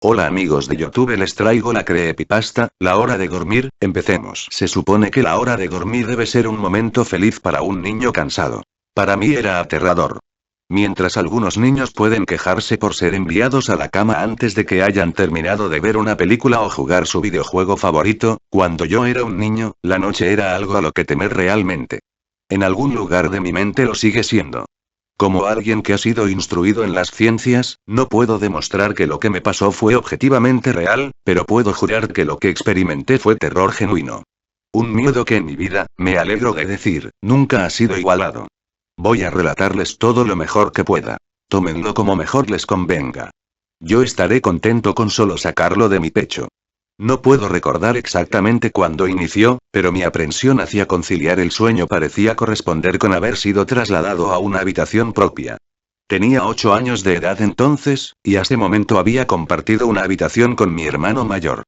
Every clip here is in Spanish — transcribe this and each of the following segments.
Hola amigos de YouTube, les traigo la creepypasta, la hora de dormir. Empecemos. Se supone que la hora de dormir debe ser un momento feliz para un niño cansado. Para mí era aterrador. Mientras algunos niños pueden quejarse por ser enviados a la cama antes de que hayan terminado de ver una película o jugar su videojuego favorito, cuando yo era un niño, la noche era algo a lo que temer realmente. En algún lugar de mi mente lo sigue siendo. Como alguien que ha sido instruido en las ciencias, no puedo demostrar que lo que me pasó fue objetivamente real, pero puedo jurar que lo que experimenté fue terror genuino. Un miedo que en mi vida, me alegro de decir, nunca ha sido igualado. Voy a relatarles todo lo mejor que pueda. Tómenlo como mejor les convenga. Yo estaré contento con solo sacarlo de mi pecho. No puedo recordar exactamente cuándo inició, pero mi aprensión hacia conciliar el sueño parecía corresponder con haber sido trasladado a una habitación propia. Tenía 8 años de edad entonces, y a ese momento había compartido una habitación con mi hermano mayor.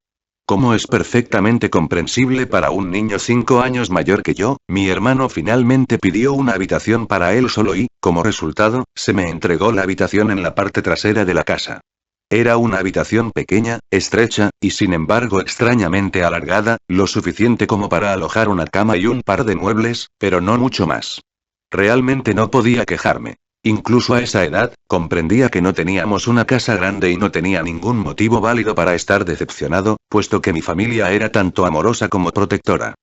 Como es perfectamente comprensible para un niño 5 años mayor que yo, mi hermano finalmente pidió una habitación para él solo y, como resultado, se me entregó la habitación en la parte trasera de la casa. Era una habitación pequeña, estrecha, y sin embargo extrañamente alargada, lo suficiente como para alojar una cama y un par de muebles, pero no mucho más. Realmente no podía quejarme. Incluso a esa edad, comprendía que no teníamos una casa grande y no tenía ningún motivo válido para estar decepcionado, puesto que mi familia era tanto amorosa como protectora.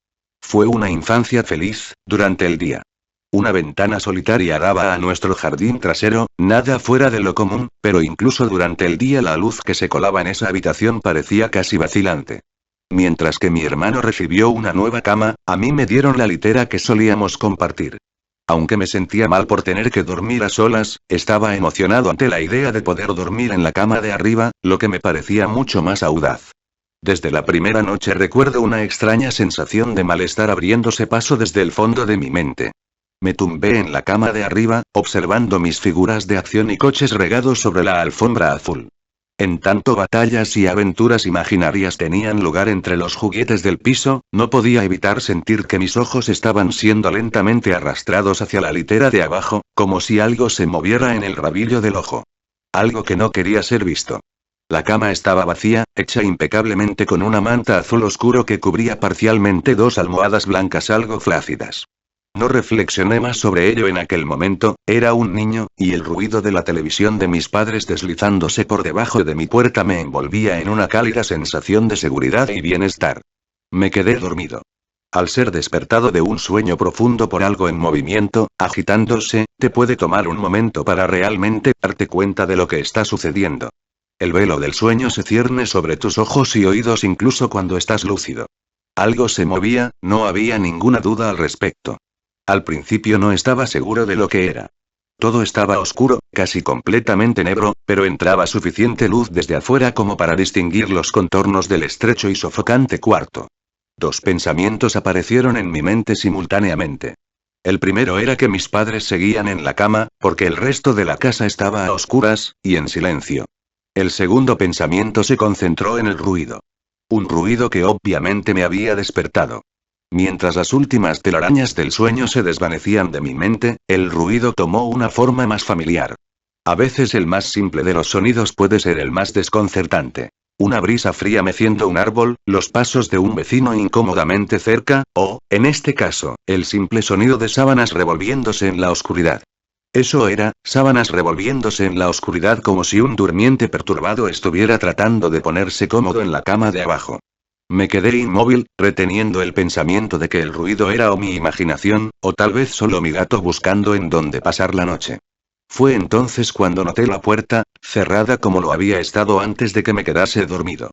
Fue una infancia feliz, durante el día. Una ventana solitaria daba a nuestro jardín trasero, nada fuera de lo común, pero incluso durante el día la luz que se colaba en esa habitación parecía casi vacilante. Mientras que mi hermano recibió una nueva cama, a mí me dieron la litera que solíamos compartir. Aunque me sentía mal por tener que dormir a solas, estaba emocionado ante la idea de poder dormir en la cama de arriba, lo que me parecía mucho más audaz. Desde la primera noche recuerdo una extraña sensación de malestar abriéndose paso desde el fondo de mi mente. Me tumbé en la cama de arriba, observando mis figuras de acción y coches regados sobre la alfombra azul. En tanto batallas y aventuras imaginarias tenían lugar entre los juguetes del piso, no podía evitar sentir que mis ojos estaban siendo lentamente arrastrados hacia la litera de abajo, como si algo se moviera en el rabillo del ojo. Algo que no quería ser visto. La cama estaba vacía, hecha impecablemente con una manta azul oscuro que cubría parcialmente 2 almohadas blancas algo flácidas. No reflexioné más sobre ello en aquel momento, era un niño, y el ruido de la televisión de mis padres deslizándose por debajo de mi puerta me envolvía en una cálida sensación de seguridad y bienestar. Me quedé dormido. Al ser despertado de un sueño profundo por algo en movimiento, agitándose, te puede tomar un momento para realmente darte cuenta de lo que está sucediendo. El velo del sueño se cierne sobre tus ojos y oídos incluso cuando estás lúcido. Algo se movía, no había ninguna duda al respecto. Al principio no estaba seguro de lo que era. Todo estaba oscuro, casi completamente negro, pero entraba suficiente luz desde afuera como para distinguir los contornos del estrecho y sofocante cuarto. 2 pensamientos aparecieron en mi mente simultáneamente. El primero era que mis padres seguían en la cama, porque el resto de la casa estaba a oscuras, y en silencio. El segundo pensamiento se concentró en el ruido. Un ruido que obviamente me había despertado. Mientras las últimas telarañas del sueño se desvanecían de mi mente, el ruido tomó una forma más familiar. A veces el más simple de los sonidos puede ser el más desconcertante. Una brisa fría meciendo un árbol, los pasos de un vecino incómodamente cerca, o, en este caso, el simple sonido de sábanas revolviéndose en la oscuridad. Eso era, sábanas revolviéndose en la oscuridad como si un durmiente perturbado estuviera tratando de ponerse cómodo en la cama de abajo. Me quedé inmóvil, reteniendo el pensamiento de que el ruido era o mi imaginación, o tal vez solo mi gato buscando en dónde pasar la noche. Fue entonces cuando noté la puerta, cerrada como lo había estado antes de que me quedase dormido.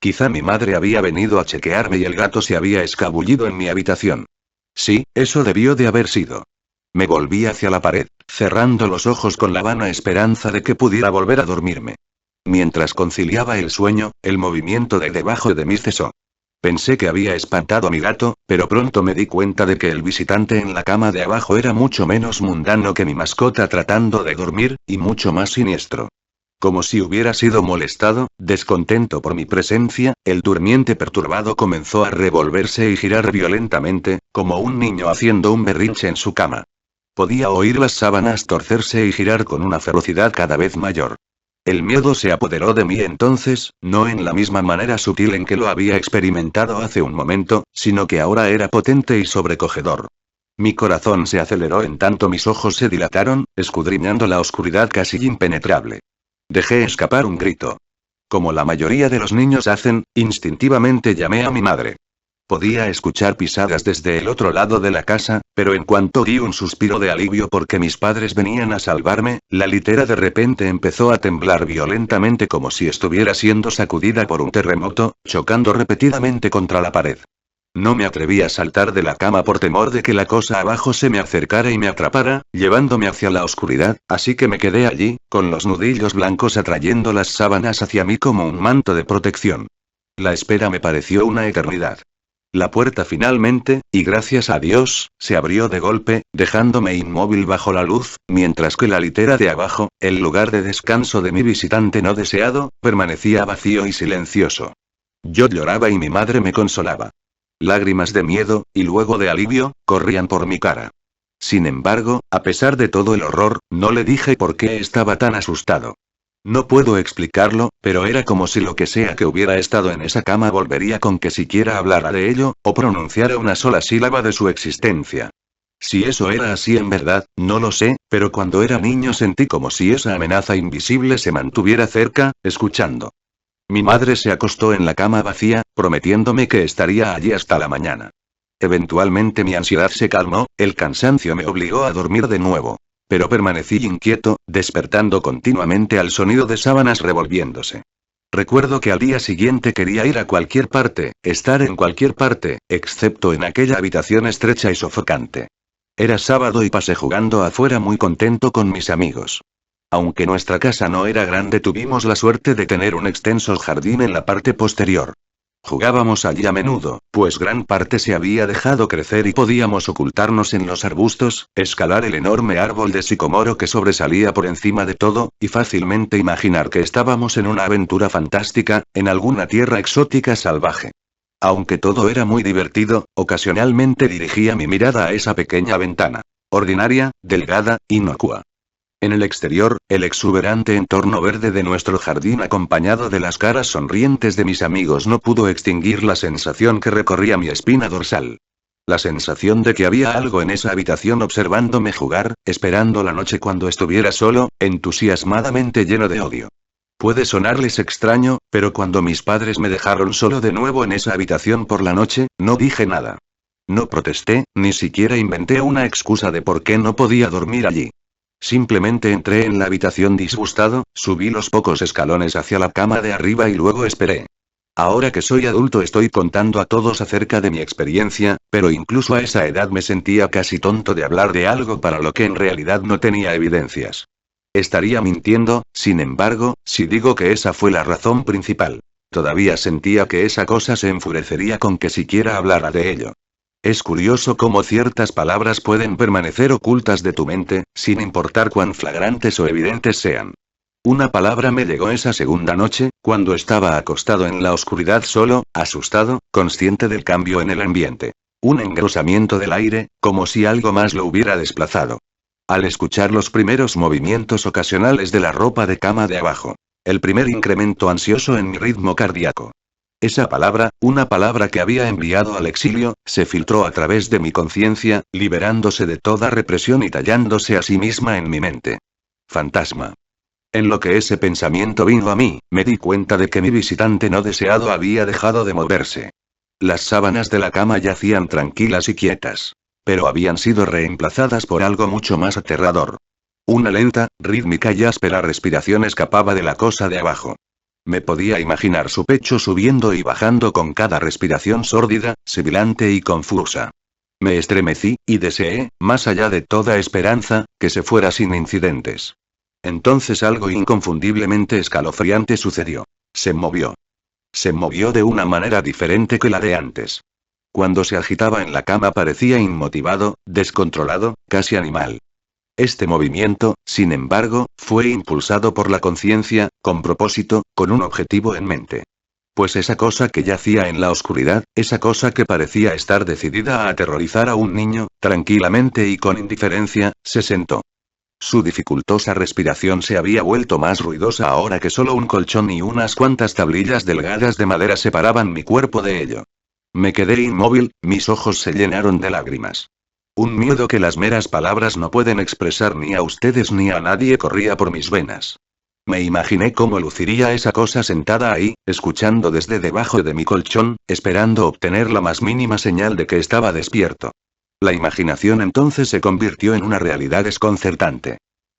Quizá mi madre había venido a chequearme y el gato se había escabullido en mi habitación. Sí, eso debió de haber sido. Me volví hacia la pared, cerrando los ojos con la vana esperanza de que pudiera volver a dormirme. Mientras conciliaba el sueño, el movimiento de debajo de mí cesó. Pensé que había espantado a mi gato, pero pronto me di cuenta de que el visitante en la cama de abajo era mucho menos mundano que mi mascota tratando de dormir, y mucho más siniestro. Como si hubiera sido molestado, descontento por mi presencia, el durmiente perturbado comenzó a revolverse y girar violentamente, como un niño haciendo un berrinche en su cama. Podía oír las sábanas torcerse y girar con una ferocidad cada vez mayor. El miedo se apoderó de mí entonces, no en la misma manera sutil en que lo había experimentado hace un momento, sino que ahora era potente y sobrecogedor. Mi corazón se aceleró en tanto mis ojos se dilataron, escudriñando la oscuridad casi impenetrable. Dejé escapar un grito. Como la mayoría de los niños hacen, instintivamente llamé a mi madre. Podía escuchar pisadas desde el otro lado de la casa, pero en cuanto di un suspiro de alivio porque mis padres venían a salvarme, la litera de repente empezó a temblar violentamente como si estuviera siendo sacudida por un terremoto, chocando repetidamente contra la pared. No me atreví a saltar de la cama por temor de que la cosa abajo se me acercara y me atrapara, llevándome hacia la oscuridad, así que me quedé allí, con los nudillos blancos atrayendo las sábanas hacia mí como un manto de protección. La espera me pareció una eternidad. La puerta finalmente, y gracias a Dios, se abrió de golpe, dejándome inmóvil bajo la luz, mientras que la litera de abajo, el lugar de descanso de mi visitante no deseado, permanecía vacío y silencioso. Yo lloraba y mi madre me consolaba. Lágrimas de miedo, y luego de alivio, corrían por mi cara. Sin embargo, a pesar de todo el horror, no le dije por qué estaba tan asustado. No puedo explicarlo, pero era como si lo que sea que hubiera estado en esa cama volvería con que siquiera hablara de ello, o pronunciara una sola sílaba de su existencia. Si eso era así en verdad, no lo sé, pero cuando era niño sentí como si esa amenaza invisible se mantuviera cerca, escuchando. Mi madre se acostó en la cama vacía, prometiéndome que estaría allí hasta la mañana. Eventualmente mi ansiedad se calmó, el cansancio me obligó a dormir de nuevo. Pero permanecí inquieto, despertando continuamente al sonido de sábanas revolviéndose. Recuerdo que al día siguiente quería ir a cualquier parte, estar en cualquier parte, excepto en aquella habitación estrecha y sofocante. Era sábado y pasé jugando afuera muy contento con mis amigos. Aunque nuestra casa no era grande, tuvimos la suerte de tener un extenso jardín en la parte posterior. Jugábamos allí a menudo, pues gran parte se había dejado crecer y podíamos ocultarnos en los arbustos, escalar el enorme árbol de sicomoro que sobresalía por encima de todo, y fácilmente imaginar que estábamos en una aventura fantástica, en alguna tierra exótica salvaje. Aunque todo era muy divertido, ocasionalmente dirigía mi mirada a esa pequeña ventana. Ordinaria, delgada, inocua. En el exterior, el exuberante entorno verde de nuestro jardín acompañado de las caras sonrientes de mis amigos no pudo extinguir la sensación que recorría mi espina dorsal. La sensación de que había algo en esa habitación observándome jugar, esperando la noche cuando estuviera solo, entusiasmadamente lleno de odio. Puede sonarles extraño, pero cuando mis padres me dejaron solo de nuevo en esa habitación por la noche, no dije nada. No protesté, ni siquiera inventé una excusa de por qué no podía dormir allí. Simplemente entré en la habitación disgustado, subí los pocos escalones hacia la cama de arriba y luego esperé. Ahora que soy adulto estoy contando a todos acerca de mi experiencia, pero incluso a esa edad me sentía casi tonto de hablar de algo para lo que en realidad no tenía evidencias. Estaría mintiendo, sin embargo, si digo que esa fue la razón principal. Todavía sentía que esa cosa se enfurecería con que siquiera hablara de ello. Es curioso cómo ciertas palabras pueden permanecer ocultas de tu mente, sin importar cuán flagrantes o evidentes sean. Una palabra me llegó esa segunda noche, cuando estaba acostado en la oscuridad solo, asustado, consciente del cambio en el ambiente. Un engrosamiento del aire, como si algo más lo hubiera desplazado. Al escuchar los primeros movimientos ocasionales de la ropa de cama de abajo. El primer incremento ansioso en mi ritmo cardíaco. Esa palabra, una palabra que había enviado al exilio, se filtró a través de mi conciencia, liberándose de toda represión y tallándose a sí misma en mi mente. Fantasma. En lo que ese pensamiento vino a mí, me di cuenta de que mi visitante no deseado había dejado de moverse. Las sábanas de la cama yacían tranquilas y quietas. Pero habían sido reemplazadas por algo mucho más aterrador. Una lenta, rítmica y áspera respiración escapaba de la cosa de abajo. Me podía imaginar su pecho subiendo y bajando con cada respiración sórdida, sibilante y confusa. Me estremecí, y deseé, más allá de toda esperanza, que se fuera sin incidentes. Entonces algo inconfundiblemente escalofriante sucedió. Se movió. Se movió de una manera diferente que la de antes. Cuando se agitaba en la cama parecía inmotivado, descontrolado, casi animal. Este movimiento, sin embargo, fue impulsado por la conciencia, con propósito, con un objetivo en mente. Pues esa cosa que yacía en la oscuridad, esa cosa que parecía estar decidida a aterrorizar a un niño, tranquilamente y con indiferencia, se sentó. Su dificultosa respiración se había vuelto más ruidosa ahora que solo un colchón y unas cuantas tablillas delgadas de madera separaban mi cuerpo de ello. Me quedé inmóvil, mis ojos se llenaron de lágrimas. Un miedo que las meras palabras no pueden expresar ni a ustedes ni a nadie corría por mis venas. Me imaginé cómo luciría esa cosa sentada ahí, escuchando desde debajo de mi colchón, esperando obtener la más mínima señal de que estaba despierto. La imaginación entonces se convirtió en una realidad desconcertante.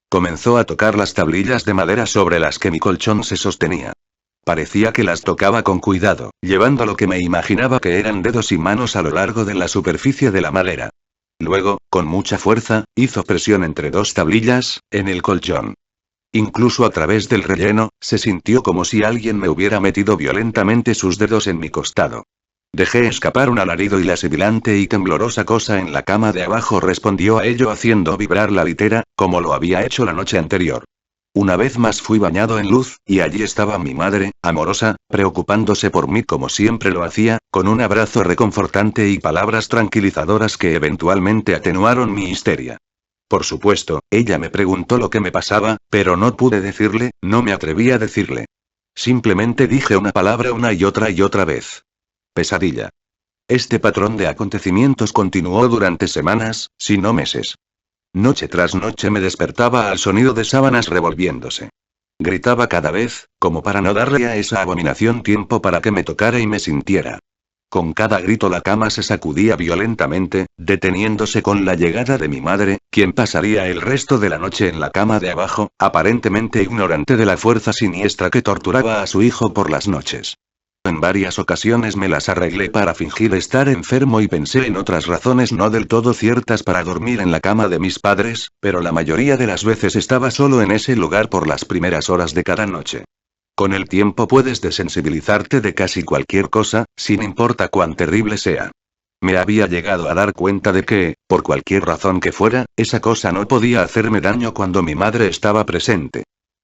Comenzó a tocar las tablillas de madera sobre las que mi colchón se sostenía. Parecía que las tocaba con cuidado, llevando lo que me imaginaba que eran dedos y manos a lo largo de la superficie de la madera. Luego, con mucha fuerza, hizo presión entre dos tablillas, en el colchón. Incluso a través del relleno, se sintió como si alguien me hubiera metido violentamente sus dedos en mi costado. Dejé escapar un alarido y la sibilante y temblorosa cosa en la cama de abajo respondió a ello haciendo vibrar la litera, como lo había hecho la noche anterior. Una vez más fui bañado en luz, y allí estaba mi madre, amorosa, preocupándose por mí como siempre lo hacía, con un abrazo reconfortante y palabras tranquilizadoras que eventualmente atenuaron mi histeria. Por supuesto, ella me preguntó lo que me pasaba, pero no pude decirle, no me atreví a decirle. Simplemente dije una palabra una y otra vez. Pesadilla. Este patrón de acontecimientos continuó durante semanas, si no meses. Noche tras noche me despertaba al sonido de sábanas revolviéndose. Gritaba cada vez, como para no darle a esa abominación tiempo para que me tocara y me sintiera. Con cada grito la cama se sacudía violentamente, deteniéndose con la llegada de mi madre, quien pasaría el resto de la noche en la cama de abajo, aparentemente ignorante de la fuerza siniestra que torturaba a su hijo por las noches. En varias ocasiones me las arreglé para fingir estar enfermo y pensé en otras razones no del todo ciertas para dormir en la cama de mis padres, pero la mayoría de las veces estaba solo en ese lugar por las primeras horas de cada noche. Con el tiempo puedes desensibilizarte de casi cualquier cosa, sin importar cuán terrible sea. Me había llegado a dar cuenta de que, por cualquier razón que fuera, esa cosa no podía hacerme daño cuando mi madre estaba presente.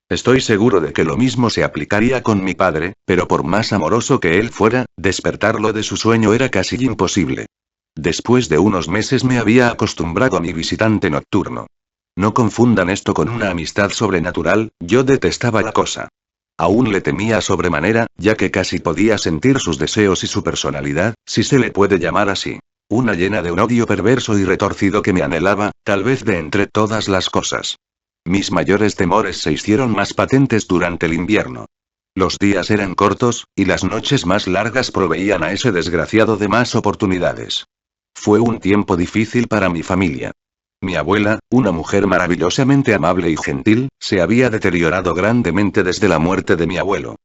Estoy seguro de que lo mismo se aplicaría con mi padre, pero por más amoroso que él fuera, despertarlo de su sueño era casi imposible. Después de unos meses me había acostumbrado a mi visitante nocturno. No confundan esto con una amistad sobrenatural, yo detestaba la cosa. Aún le temía sobremanera, ya que casi podía sentir sus deseos y su personalidad, si se le puede llamar así. Una llena de un odio perverso y retorcido que me anhelaba, tal vez de entre todas las cosas. Mis mayores temores se hicieron más patentes durante el invierno. Los días eran cortos, y las noches más largas proveían a ese desgraciado de más oportunidades. Fue un tiempo difícil para mi familia. Mi abuela, una mujer maravillosamente amable y gentil, se había deteriorado grandemente desde la muerte de mi abuelo.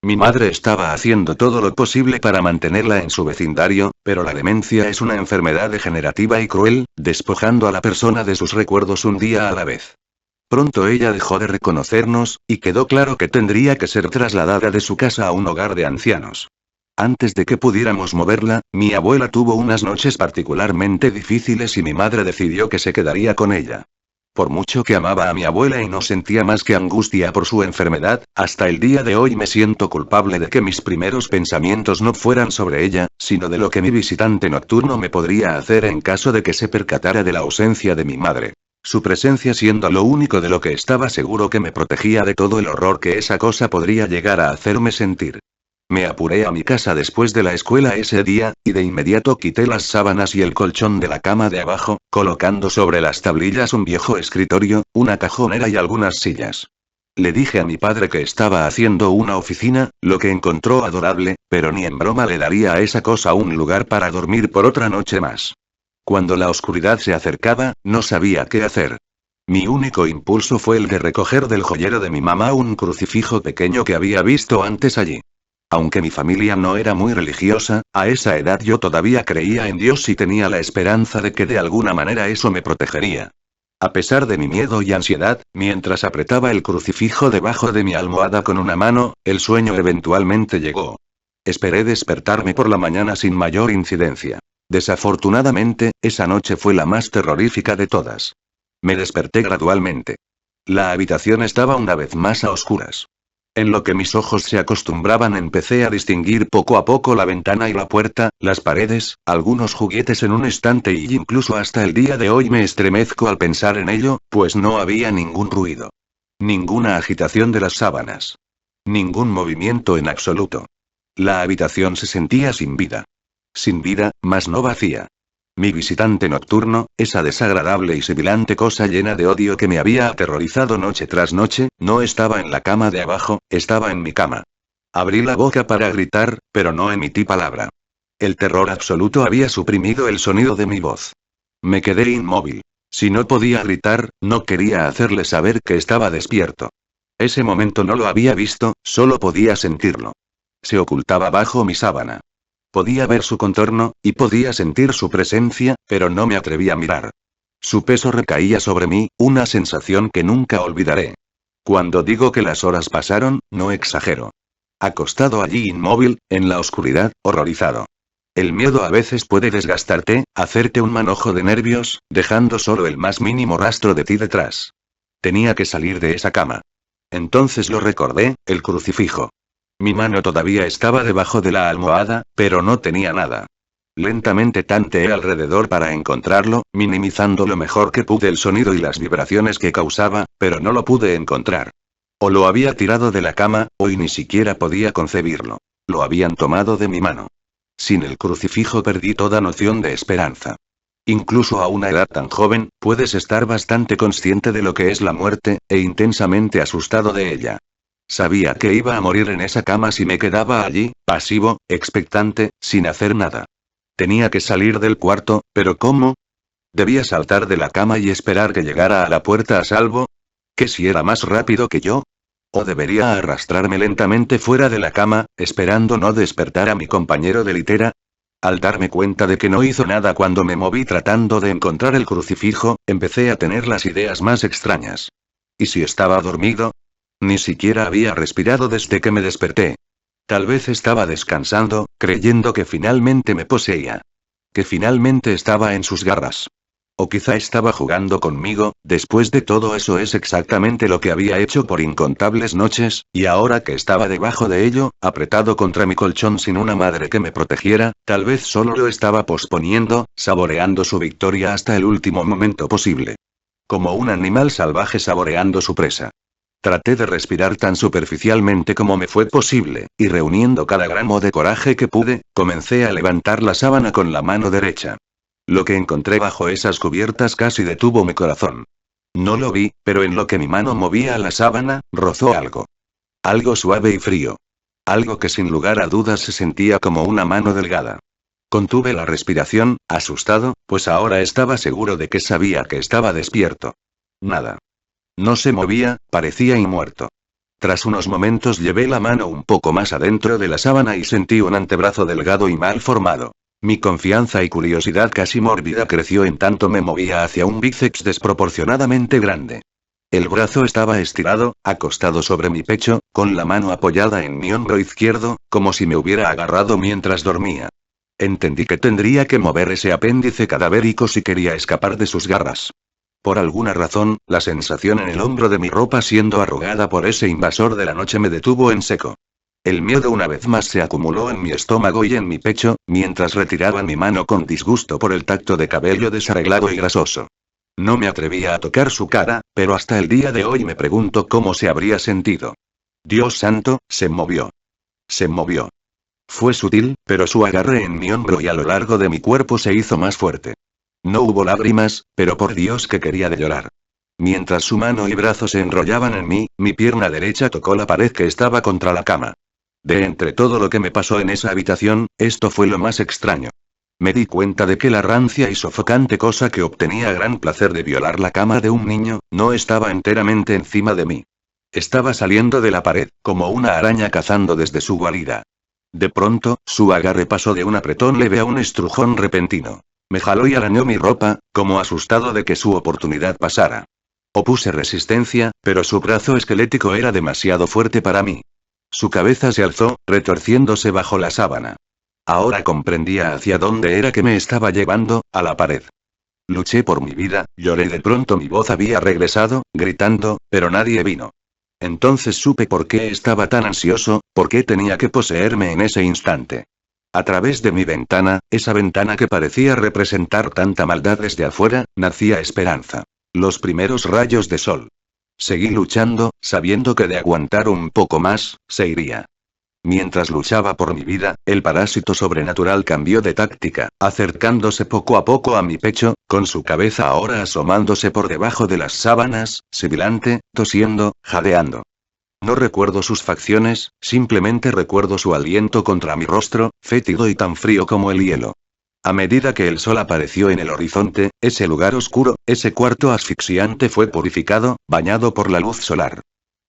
Mi madre estaba haciendo todo lo posible para mantenerla en su vecindario, pero la demencia es una enfermedad degenerativa y cruel, despojando a la persona de sus recuerdos un día a la vez. Pronto ella dejó de reconocernos, y quedó claro que tendría que ser trasladada de su casa a un hogar de ancianos. Antes de que pudiéramos moverla, mi abuela tuvo unas noches particularmente difíciles y mi madre decidió que se quedaría con ella. Por mucho que amaba a mi abuela y no sentía más que angustia por su enfermedad, hasta el día de hoy me siento culpable de que mis primeros pensamientos no fueran sobre ella, sino de lo que mi visitante nocturno me podría hacer en caso de que se percatara de la ausencia de mi madre. Su presencia siendo lo único de lo que estaba seguro que me protegía de todo el horror que esa cosa podría llegar a hacerme sentir. Me apuré a mi casa después de la escuela ese día, y de inmediato quité las sábanas y el colchón de la cama de abajo, colocando sobre las tablillas un viejo escritorio, una cajonera y algunas sillas. Le dije a mi padre que estaba haciendo una oficina, lo que encontró adorable, pero ni en broma le daría a esa cosa un lugar para dormir por otra noche más. Cuando la oscuridad se acercaba, no sabía qué hacer. Mi único impulso fue el de recoger del joyero de mi mamá un crucifijo pequeño que había visto antes allí. Aunque mi familia no era muy religiosa, a esa edad yo todavía creía en Dios y tenía la esperanza de que de alguna manera eso me protegería. A pesar de mi miedo y ansiedad, mientras apretaba el crucifijo debajo de mi almohada con una mano, el sueño eventualmente llegó. Esperé despertarme por la mañana sin mayor incidencia. Desafortunadamente, esa noche fue la más terrorífica de todas. Me desperté gradualmente. La habitación estaba una vez más a oscuras. En lo que mis ojos se acostumbraban empecé a distinguir poco a poco la ventana y la puerta, las paredes, algunos juguetes en un estante y incluso hasta el día de hoy me estremezco al pensar en ello, pues no había ningún ruido. Ninguna agitación de las sábanas. Ningún movimiento en absoluto. La habitación se sentía sin vida. Sin vida, mas no vacía. Mi visitante nocturno, esa desagradable y sibilante cosa llena de odio que me había aterrorizado noche tras noche, no estaba en la cama de abajo, estaba en mi cama. Abrí la boca para gritar, pero no emití palabra. El terror absoluto había suprimido el sonido de mi voz. Me quedé inmóvil. Si no podía gritar, no quería hacerle saber que estaba despierto. Ese momento no lo había visto, solo podía sentirlo. Se ocultaba bajo mi sábana. Podía ver su contorno, y podía sentir su presencia, pero no me atreví a mirar. Su peso recaía sobre mí, una sensación que nunca olvidaré. Cuando digo que las horas pasaron, no exagero. Acostado allí inmóvil, en la oscuridad, horrorizado. El miedo a veces puede desgastarte, hacerte un manojo de nervios, dejando solo el más mínimo rastro de ti detrás. Tenía que salir de esa cama. Entonces lo recordé, el crucifijo. Mi mano todavía estaba debajo de la almohada, pero no tenía nada. Lentamente tanteé alrededor para encontrarlo, minimizando lo mejor que pude el sonido y las vibraciones que causaba, pero no lo pude encontrar. O lo había tirado de la cama, o y ni siquiera podía concebirlo. Lo habían tomado de mi mano. Sin el crucifijo perdí toda noción de esperanza. Incluso a una edad tan joven, puedes estar bastante consciente de lo que es la muerte, e intensamente asustado de ella. Sabía que iba a morir en esa cama si me quedaba allí, pasivo, expectante, sin hacer nada. Tenía que salir del cuarto, pero ¿cómo? ¿Debía saltar de la cama y esperar que llegara a la puerta a salvo? ¿Que si era más rápido que yo? ¿O debería arrastrarme lentamente fuera de la cama, esperando no despertar a mi compañero de litera? Al darme cuenta de que no hizo nada cuando me moví tratando de encontrar el crucifijo, empecé a tener las ideas más extrañas. ¿Y si estaba dormido? Ni siquiera había respirado desde que me desperté. Tal vez estaba descansando, creyendo que finalmente me poseía. Que finalmente estaba en sus garras. O quizá estaba jugando conmigo, después de todo eso es exactamente lo que había hecho por incontables noches, y ahora que estaba debajo de ello, apretado contra mi colchón sin una madre que me protegiera, tal vez solo lo estaba posponiendo, saboreando su victoria hasta el último momento posible. Como un animal salvaje saboreando su presa. Traté de respirar tan superficialmente como me fue posible, y reuniendo cada gramo de coraje que pude, comencé a levantar la sábana con la mano derecha. Lo que encontré bajo esas cubiertas casi detuvo mi corazón. No lo vi, pero en lo que mi mano movía la sábana, rozó algo. Algo suave y frío. Algo que sin lugar a dudas se sentía como una mano delgada. Contuve la respiración, asustado, pues ahora estaba seguro de que sabía que estaba despierto. Nada. No se movía, parecía inmuerto. Tras unos momentos llevé la mano un poco más adentro de la sábana y sentí un antebrazo delgado y mal formado. Mi confianza y curiosidad casi mórbida creció en tanto me movía hacia un bíceps desproporcionadamente grande. El brazo estaba estirado, acostado sobre mi pecho, con la mano apoyada en mi hombro izquierdo, como si me hubiera agarrado mientras dormía. Entendí que tendría que mover ese apéndice cadavérico si quería escapar de sus garras. Por alguna razón, la sensación en el hombro de mi ropa siendo arrugada por ese invasor de la noche me detuvo en seco. El miedo una vez más se acumuló en mi estómago y en mi pecho, mientras retiraba mi mano con disgusto por el tacto de cabello desarreglado y grasoso. No me atrevía a tocar su cara, pero hasta el día de hoy me pregunto cómo se habría sentido. Dios santo, se movió. Se movió. Fue sutil, pero su agarre en mi hombro y a lo largo de mi cuerpo se hizo más fuerte. No hubo lágrimas, pero por Dios que quería de llorar. Mientras su mano y brazo se enrollaban en mí, mi pierna derecha tocó la pared que estaba contra la cama. De entre todo lo que me pasó en esa habitación, esto fue lo más extraño. Me di cuenta de que la rancia y sofocante cosa que obtenía gran placer de violar la cama de un niño, no estaba enteramente encima de mí. Estaba saliendo de la pared, como una araña cazando desde su guarida. De pronto, su agarre pasó de un apretón leve a un estrujón repentino. Me jaló y arañó mi ropa, como asustado de que su oportunidad pasara. Opuse resistencia, pero su brazo esquelético era demasiado fuerte para mí. Su cabeza se alzó, retorciéndose bajo la sábana. Ahora comprendía hacia dónde era que me estaba llevando, a la pared. Luché por mi vida, lloré y de pronto mi voz había regresado, gritando, pero nadie vino. Entonces supe por qué estaba tan ansioso, por qué tenía que poseerme en ese instante. A través de mi ventana, esa ventana que parecía representar tanta maldad desde afuera, nacía esperanza. Los primeros rayos de sol. Seguí luchando, sabiendo que de aguantar un poco más, se iría. Mientras luchaba por mi vida, el parásito sobrenatural cambió de táctica, acercándose poco a poco a mi pecho, con su cabeza ahora asomándose por debajo de las sábanas, sibilante, tosiendo, jadeando. No recuerdo sus facciones, simplemente recuerdo su aliento contra mi rostro, fétido y tan frío como el hielo. A medida que el sol apareció en el horizonte, ese lugar oscuro, ese cuarto asfixiante fue purificado, bañado por la luz solar.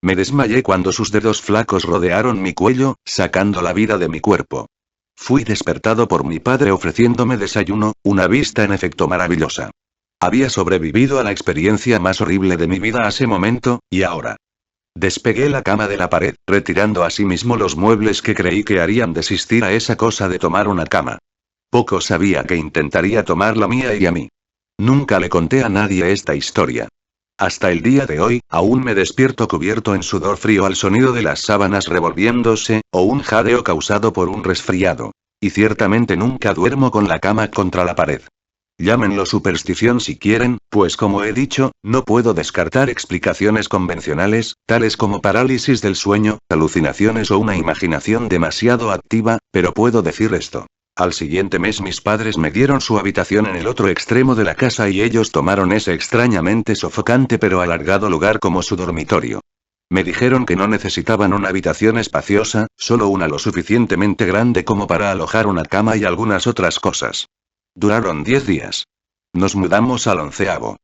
Me desmayé cuando sus dedos flacos rodearon mi cuello, sacando la vida de mi cuerpo. Fui despertado por mi padre ofreciéndome desayuno, una vista en efecto maravillosa. Había sobrevivido a la experiencia más horrible de mi vida a ese momento, y ahora. Despegué la cama de la pared, retirando asimismo los muebles que creí que harían desistir a esa cosa de tomar una cama. Poco sabía que intentaría tomar la mía y a mí. Nunca le conté a nadie esta historia. Hasta el día de hoy, aún me despierto cubierto en sudor frío al sonido de las sábanas revolviéndose, o un jadeo causado por un resfriado. Y ciertamente nunca duermo con la cama contra la pared. Llámenlo superstición si quieren, pues como he dicho, no puedo descartar explicaciones convencionales, tales como parálisis del sueño, alucinaciones o una imaginación demasiado activa, pero puedo decir esto. Al siguiente mes mis padres me dieron su habitación en el otro extremo de la casa y ellos tomaron ese extrañamente sofocante pero alargado lugar como su dormitorio. Me dijeron que no necesitaban una habitación espaciosa, solo una lo suficientemente grande como para alojar una cama y algunas otras cosas. Duraron 10 días. Nos mudamos al 11º.